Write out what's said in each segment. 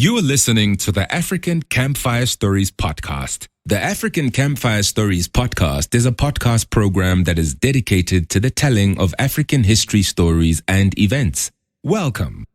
You are listening to the African Campfire Stories podcast. The African Campfire Stories podcast is a podcast program that is dedicated to the telling of African history stories and events. Welcome.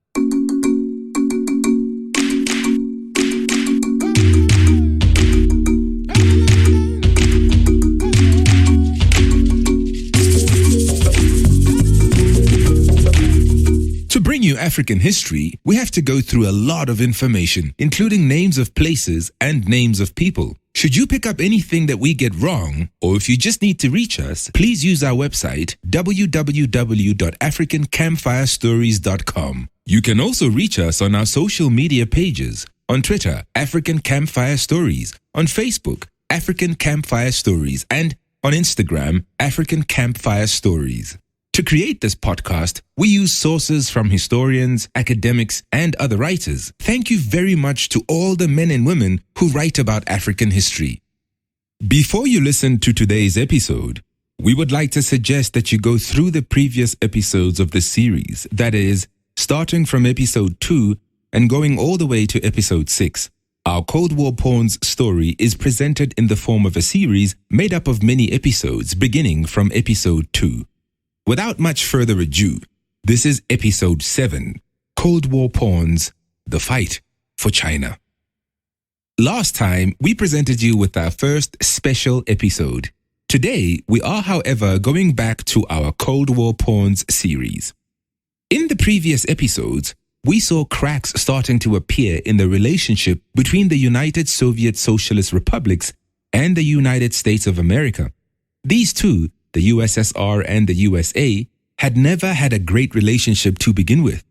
To bring you African history, we have to go through a lot of information, including names of places and names of people. Should you pick up anything that we get wrong, or if you just need to reach us, please use our website, www.africancampfirestories.com. You can also reach us on our social media pages. On Twitter, African Campfire Stories. On Facebook, African Campfire Stories. And on Instagram, African Campfire Stories. To create this podcast, we use sources from historians, academics, and other writers. Thank you very much to all the men and women who write about African history. Before you listen to today's episode, we would like to suggest that you go through the previous episodes of the series, that is, starting from episode 2 and going all the way to episode 6. Our Cold War Pawns story is presented in the form of a series made up of many episodes beginning from episode 2. Without much further ado, this is episode 7, Cold War Pawns, The Fight for China. Last time, we presented you with our first special episode. Today, we are, however, going back to our Cold War Pawns series. In the previous episodes, we saw cracks starting to appear in the relationship between the United Soviet Socialist Republics and the United States of America. These two, the USSR and the USA, had never had a great relationship to begin with.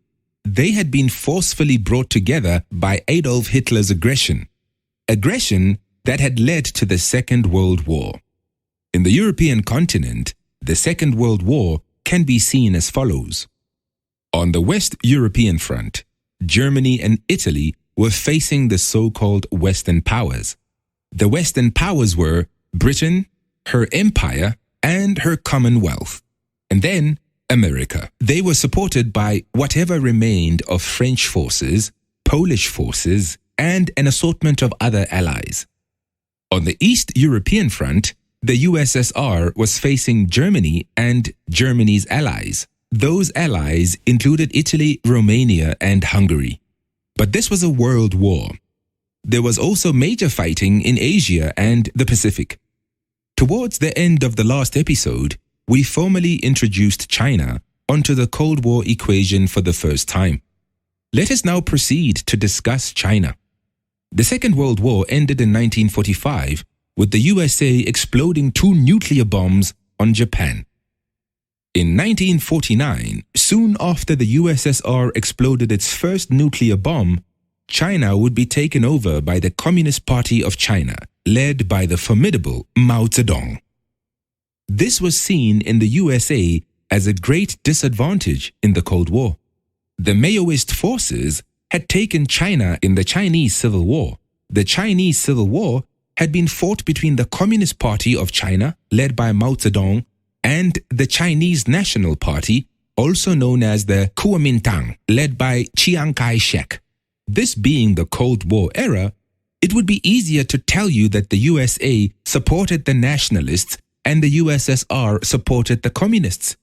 They had been forcefully brought together by Adolf Hitler's aggression that had led to the Second World War. In the European continent, the Second World War can be seen as follows. On the West European front, Germany and Italy were facing the so-called Western powers. The Western powers were Britain, her empire, and her Commonwealth, and then America. They were supported by whatever remained of French forces, Polish forces, and an assortment of other allies. On the East European front, the USSR was facing Germany and Germany's allies. Those allies included Italy, Romania, and Hungary. But this was a world war. There was also major fighting in Asia and the Pacific. Towards the end of the last episode, we formally introduced China onto the Cold War equation for the first time. Let us now proceed to discuss China. The Second World War ended in 1945 with the USA exploding 2 nuclear bombs on Japan. In 1949, soon after the USSR exploded its first nuclear bomb, China would be taken over by the Communist Party of China, led by the formidable Mao Zedong. This was seen in the USA as a great disadvantage in the Cold War. The Maoist forces had taken China in the Chinese Civil War. The Chinese Civil War had been fought between the Communist Party of China, led by Mao Zedong, and the Chinese National Party, also known as the Kuomintang, led by Chiang Kai-Shek. This being the Cold War era, it would be easier to tell you that the USA supported the Nationalists and the USSR supported the Communists.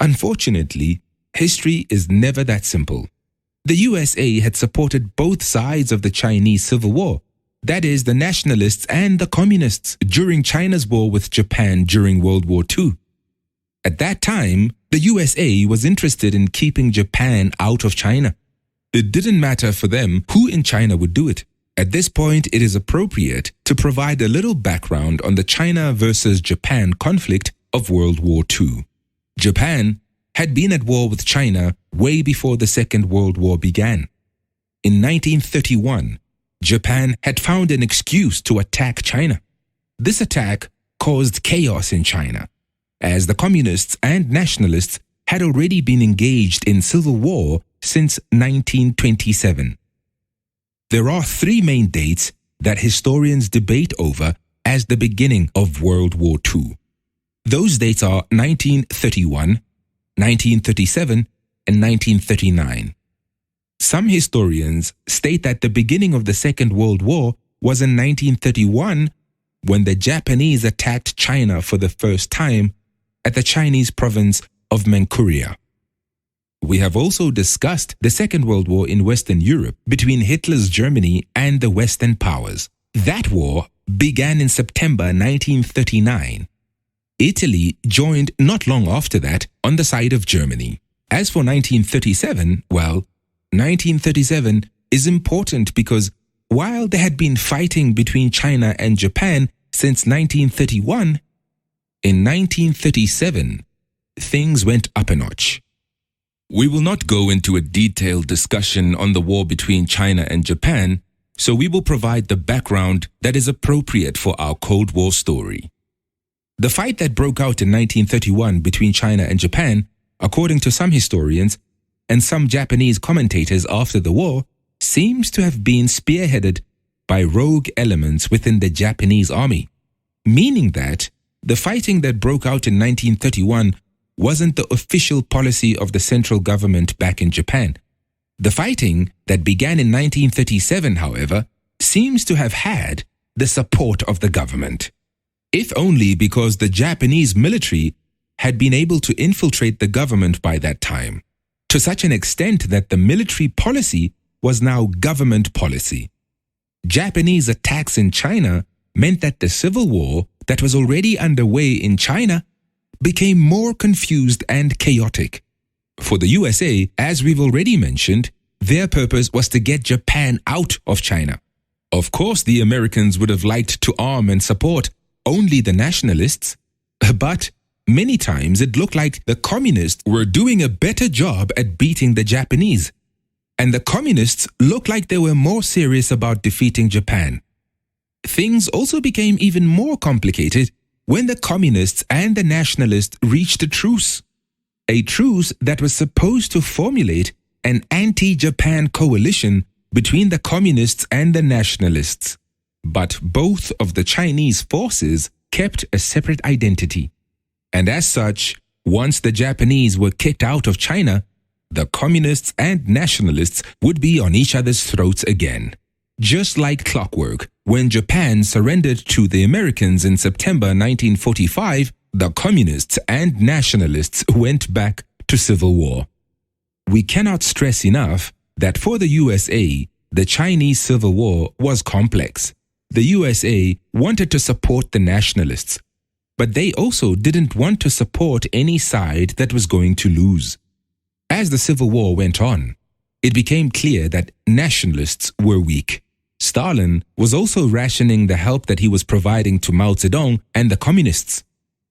Unfortunately, history is never that simple. The USA had supported both sides of the Chinese Civil War, that is, the Nationalists and the Communists, during China's war with Japan during World War II. At that time, the USA was interested in keeping Japan out of China. It didn't matter for them who in China would do it. At this point, it is appropriate to provide a little background on the China versus Japan conflict of World War II. Japan had been at war with China way before the Second World War began. In 1931, Japan had found an excuse to attack China. This attack caused chaos in China, as the Communists and Nationalists had already been engaged in civil war since 1927. There are 3 main dates that historians debate over as the beginning of World War II. Those dates are 1931, 1937, and 1939. Some historians state that the beginning of the Second World War was in 1931 when the Japanese attacked China for the first time at the Chinese province of Manchuria. We have also discussed the Second World War in Western Europe between Hitler's Germany and the Western powers. That war began in September 1939. Italy joined not long after that on the side of Germany. As for 1937, well, 1937 is important because while there had been fighting between China and Japan since 1931, in 1937, things went up a notch. We will not go into a detailed discussion on the war between China and Japan, so we will provide the background that is appropriate for our Cold War story. The fight that broke out in 1931 between China and Japan, according to some historians and some Japanese commentators after the war, seems to have been spearheaded by rogue elements within the Japanese army, meaning that the fighting that broke out in 1931 wasn't the official policy of the central government back in Japan. The fighting that began in 1937, however, seems to have had the support of the government, if only because the Japanese military had been able to infiltrate the government by that time, to such an extent that the military policy was now government policy. Japanese attacks in China meant that the civil war that was already underway in China became more confused and chaotic. For the USA, as we've already mentioned, their purpose was to get Japan out of China. Of course, the Americans would have liked to arm and support only the nationalists, but many times it looked like the communists were doing a better job at beating the Japanese, and the communists looked like they were more serious about defeating Japan. Things also became even more complicated when the communists and the nationalists reached a truce that was supposed to formulate an anti-Japan coalition between the communists and the nationalists. But both of the Chinese forces kept a separate identity. And as such, once the Japanese were kicked out of China, the communists and nationalists would be on each other's throats again. Just like clockwork, when Japan surrendered to the Americans in September 1945, the communists and nationalists went back to civil war. We cannot stress enough that for the USA, the Chinese Civil War was complex. The USA wanted to support the nationalists, but they also didn't want to support any side that was going to lose. As the Civil War went on, it became clear that nationalists were weak. Stalin was also rationing the help that he was providing to Mao Zedong and the communists.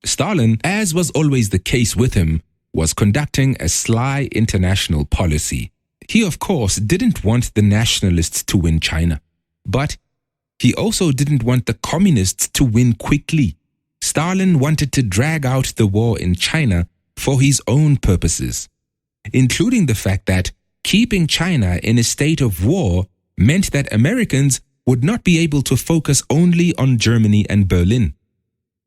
Stalin, as was always the case with him, was conducting a sly international policy. He, of course, didn't want the nationalists to win China, but he also didn't want the communists to win quickly. Stalin wanted to drag out the war in China for his own purposes, including the fact that keeping China in a state of war meant that Americans would not be able to focus only on Germany and Berlin.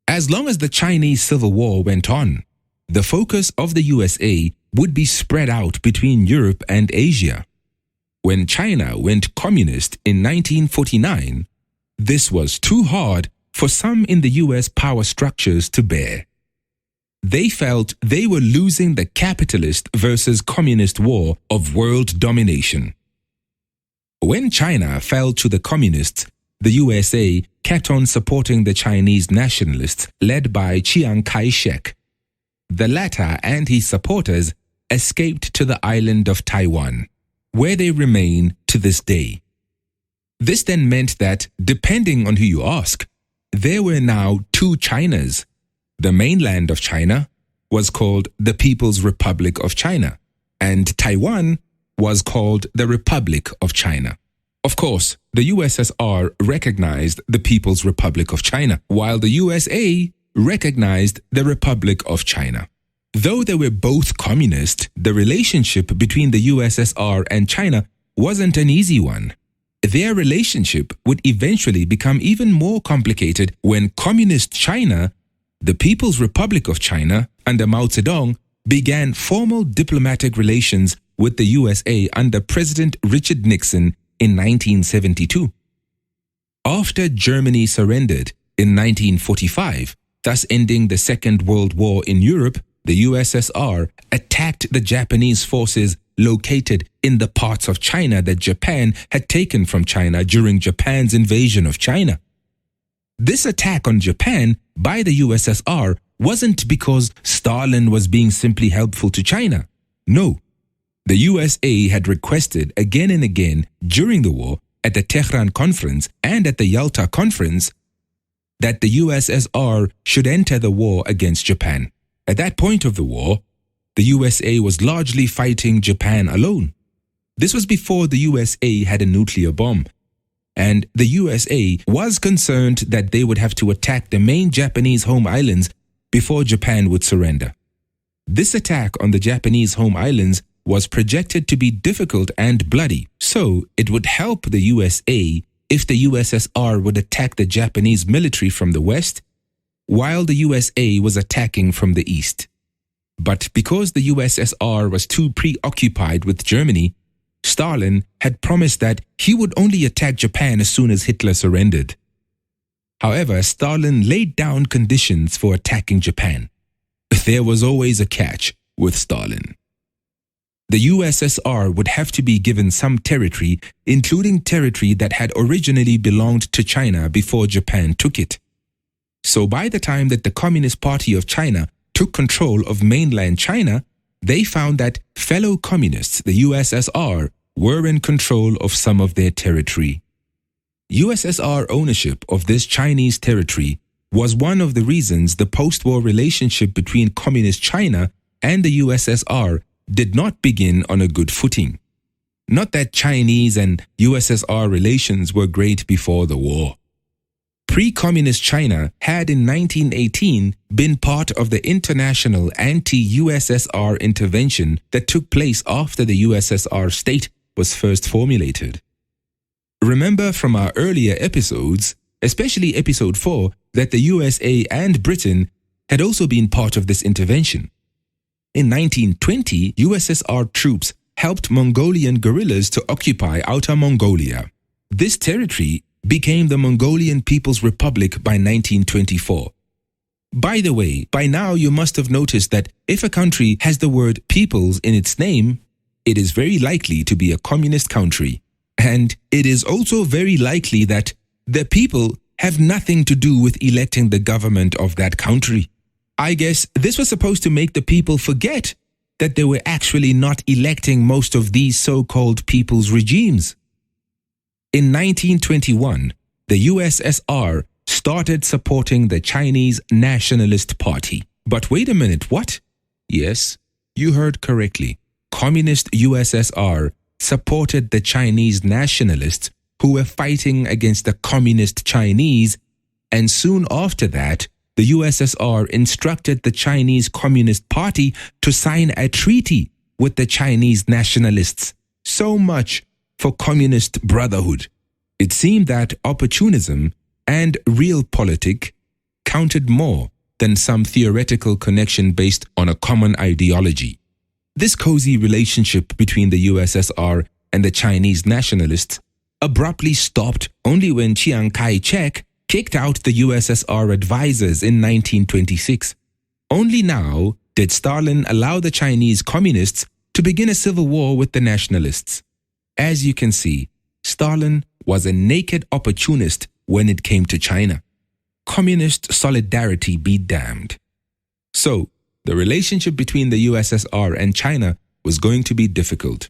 As long as the Chinese Civil War went on, the focus of the USA would be spread out between Europe and Asia. When China went communist in 1949, this was too hard for some in the US power structures to bear. They felt they were losing the capitalist versus communist war of world domination. When China fell to the communists, the USA kept on supporting the Chinese nationalists led by Chiang Kai-Shek. The latter and his supporters escaped to the island of Taiwan, where they remain to this day. This then meant that, depending on who you ask, there were now two Chinas. The mainland of China was called the People's Republic of China, and Taiwan was called the Republic of China. Of course, the USSR recognized the People's Republic of China, while the USA recognized the Republic of China. Though they were both communist, the relationship between the USSR and China wasn't an easy one. Their relationship would eventually become even more complicated when Communist China, the People's Republic of China, under Mao Zedong, began formal diplomatic relations with the USA under President Richard Nixon in 1972. After Germany surrendered in 1945, thus ending the Second World War in Europe, the USSR attacked the Japanese forces located in the parts of China that Japan had taken from China during Japan's invasion of China. This attack on Japan by the USSR wasn't because Stalin was being simply helpful to China. No. The USA had requested again and again during the war, at the Tehran Conference and at the Yalta Conference, that the USSR should enter the war against Japan. At that point of the war, the USA was largely fighting Japan alone. This was before the USA had a nuclear bomb, and the USA was concerned that they would have to attack the main Japanese home islands before Japan would surrender. This attack on the Japanese home islands was projected to be difficult and bloody, so it would help the USA if the USSR would attack the Japanese military from the west, while the USA was attacking from the east. But because the USSR was too preoccupied with Germany, Stalin had promised that he would only attack Japan as soon as Hitler surrendered. However, Stalin laid down conditions for attacking Japan. There was always a catch with Stalin. The USSR would have to be given some territory, including territory that had originally belonged to China before Japan took it. So by the time that the Communist Party of China took control of mainland China, they found that fellow communists, the USSR, were in control of some of their territory. USSR ownership of this Chinese territory was one of the reasons the post-war relationship between Communist China and the USSR did not begin on a good footing. Not that Chinese and USSR relations were great before the war. Pre-communist China had in 1918 been part of the international anti-USSR intervention that took place after the USSR state was first formulated. Remember from our earlier episodes, especially episode 4, that the USA and Britain had also been part of this intervention. In 1920, USSR troops helped Mongolian guerrillas to occupy Outer Mongolia. This territory became the Mongolian People's Republic by 1924. By the way, by now you must have noticed that if a country has the word peoples in its name, it is very likely to be a communist country. And it is also very likely that the people have nothing to do with electing the government of that country. I guess this was supposed to make the people forget that they were actually not electing most of these so-called people's regimes. In 1921, the USSR started supporting the Chinese Nationalist Party. But wait a minute, what? Yes, you heard correctly. Communist USSR supported the Chinese nationalists who were fighting against the communist Chinese, and soon after that, the USSR instructed the Chinese Communist Party to sign a treaty with the Chinese nationalists. So much for communist brotherhood. It seemed that opportunism and realpolitik counted more than some theoretical connection based on a common ideology. This cozy relationship between the USSR and the Chinese nationalists abruptly stopped only when Chiang Kai-Shek kicked out the USSR advisors in 1926. Only now did Stalin allow the Chinese communists to begin a civil war with the nationalists. As you can see, Stalin was a naked opportunist when it came to China. Communist solidarity be damned. So, the relationship between the USSR and China was going to be difficult.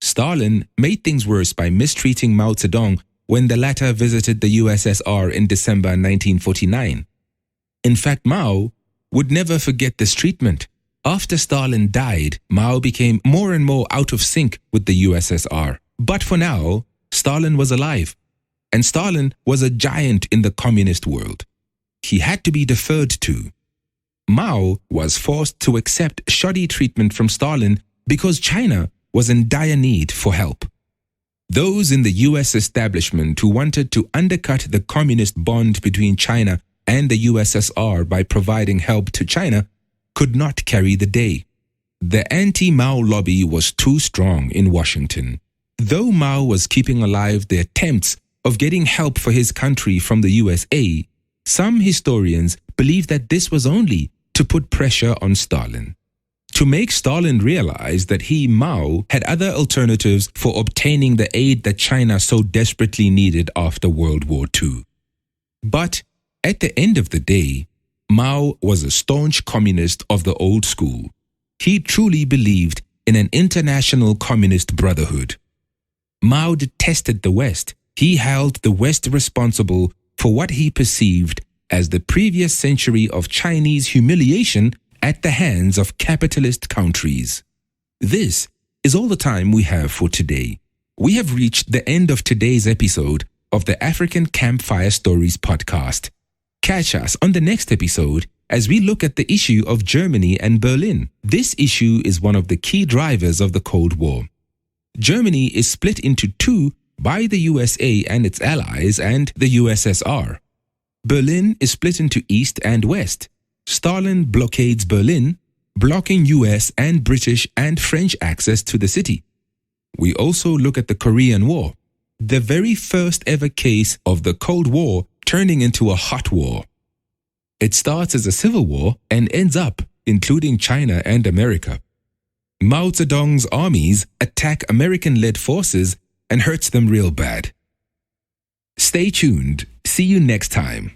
Stalin made things worse by mistreating Mao Zedong when the latter visited the USSR in December 1949. In fact, Mao would never forget this treatment. After Stalin died, Mao became more and more out of sync with the USSR. But for now, Stalin was alive, and Stalin was a giant in the communist world. He had to be deferred to. Mao was forced to accept shoddy treatment from Stalin because China was in dire need for help. Those in the US establishment who wanted to undercut the communist bond between China and the USSR by providing help to China could not carry the day. The anti-Mao lobby was too strong in Washington. Though Mao was keeping alive the attempts of getting help for his country from the USA, some historians believe that this was only to put pressure on Stalin, to make Stalin realize that he, Mao, had other alternatives for obtaining the aid that China so desperately needed after World War II. But at the end of the day, Mao was a staunch communist of the old school. He truly believed in an international communist brotherhood. Mao detested the West. He held the West responsible for what he perceived as the previous century of Chinese humiliation at the hands of capitalist countries. This is all the time we have for today. We have reached the end of today's episode of the African Campfire Stories podcast. Catch us on the next episode as we look at the issue of Germany and Berlin. This issue is one of the key drivers of the Cold War. Germany is split into two by the USA and its allies and the USSR. Berlin is split into East and West. Stalin blockades Berlin, blocking US and British and French access to the city. We also look at the Korean War, the very first ever case of the Cold War turning into a hot war. It starts as a civil war and ends up including China and America. Mao Zedong's armies attack American-led forces and hurts them real bad. Stay tuned. See you next time.